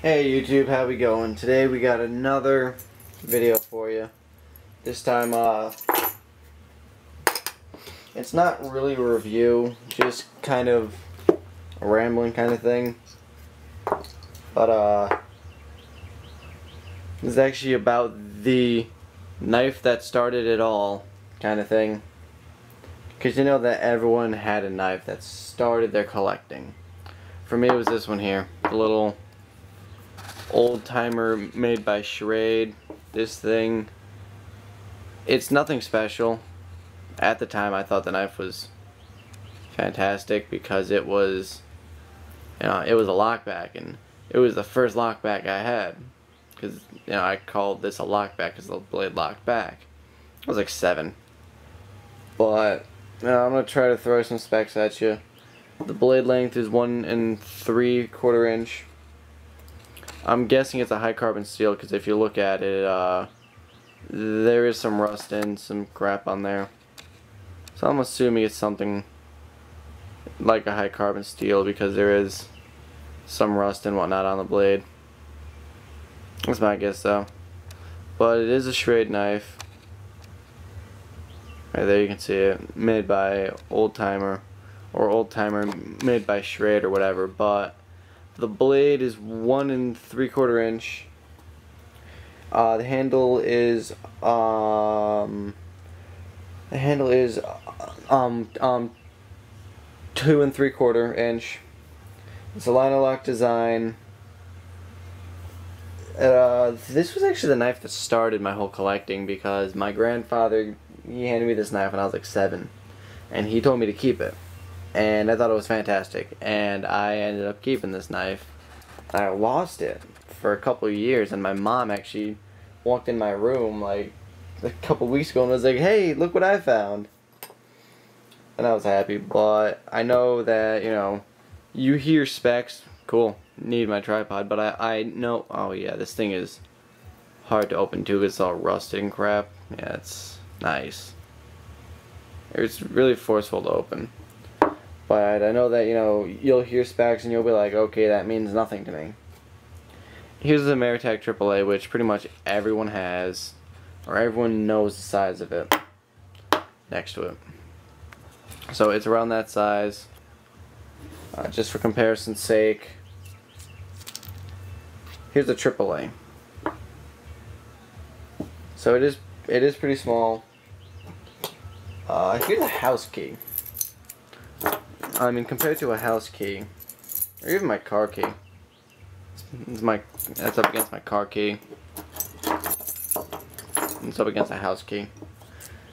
Hey YouTube, how we going? Today we got another video for you. This time, it's not really a review, just kind of a rambling kind of thing. But, this is actually about the knife that started it all kind of thing. Because you know that everyone had a knife that started their collecting. For me, it was this one here. The little old timer made by Schrade. This thing, it's nothing special. At the time I thought the knife was fantastic because it was, it was a lockback, and it was the first lockback I had, because I called this a lockback because the blade locked back. I was like 7, but I'm gonna try to throw some specs at you. The blade length is 1 3/4 inch. I'm guessing it's a high carbon steel because if you look at it, there is some rust and some crap on there. So I'm assuming it's something like a high carbon steel because there is some rust and whatnot on the blade. That's my guess though. But it is a Schrade knife. Right there you can see it. Made by Old Timer. Or Old Timer made by Schrade or whatever. But the blade is 1 3/4 inch. The handle is 2 3/4 inch. It's a Line-A-Lock design. This was actually the knife that started my whole collecting because my grandfather, he handed me this knife when I was like 7, and he told me to keep it. And I thought it was fantastic, and I ended up keeping this knife. I lost it for a couple of years, and my mom actually walked in my room like a couple of weeks ago and was like, "Hey, look what I found." And I was happy, but I know that, you hear specs, cool, need my tripod, but I know, oh yeah, this thing is hard to open too, it's all rusted and crap. Yeah, it's nice. It's really forceful to open. But I know that, you'll hear specs and you'll be like, okay, that means nothing to me. Here's the Ameritech AAA, which pretty much everyone has, or everyone knows the size of it next to it. So it's around that size. Just for comparison's sake, here's the AAA. So it is pretty small. Here's a house key. I mean, compared to a house key, or even my car key, that's up against my car key. It's up against a house key.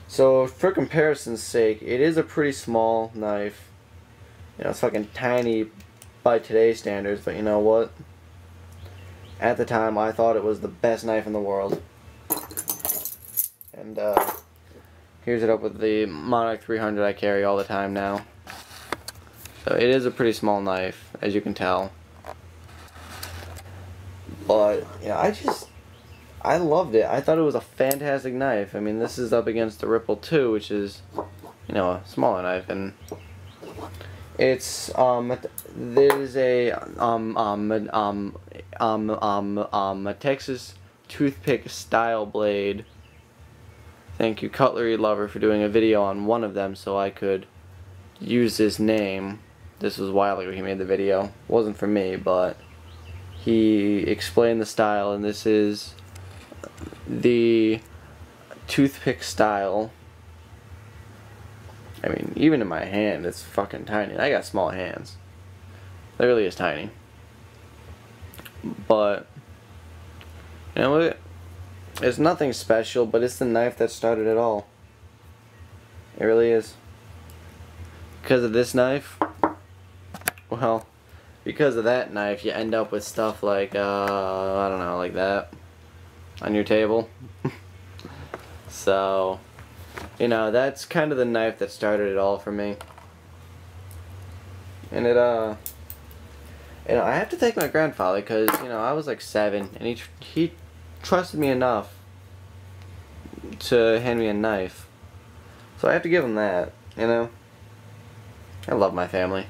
So for comparison's sake, it is a pretty small knife. It's fucking tiny by today's standards, but you know what? At the time, I thought it was the best knife in the world. And here's it up with the Monarch 300 I carry all the time now. So it is a pretty small knife, as you can tell. But, I loved it. I thought it was a fantastic knife. I mean, this is up against the Ripple 2, which is, a smaller knife, and it's, there's a Texas toothpick style blade. Thank you, Cutlery Lover, for doing a video on one of them so I could use this name. This was a while ago he made the video. Wasn't for me, but he explained the style, and this is the toothpick style. I mean, even in my hand, it's fucking tiny. I got small hands. It really is tiny. But, you know what? It's nothing special, but it's the knife that started it all. It really is. Because of this knife, well, because of that knife, you end up with stuff like, I don't know, like that on your table. So, that's kind of the knife that started it all for me. And I have to thank my grandfather because, I was like 7, and he trusted me enough to hand me a knife. So I have to give him that, I love my family.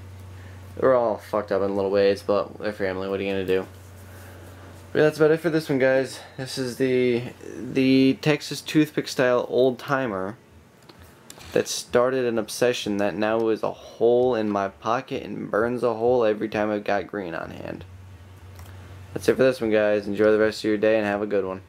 They're all fucked up in little ways, but they're family. What are you gonna do? But that's about it for this one, guys. This is the Texas toothpick style old timer that started an obsession that now is a hole in my pocket and burns a hole every time I've got green on hand. That's it for this one, guys. Enjoy the rest of your day and have a good one.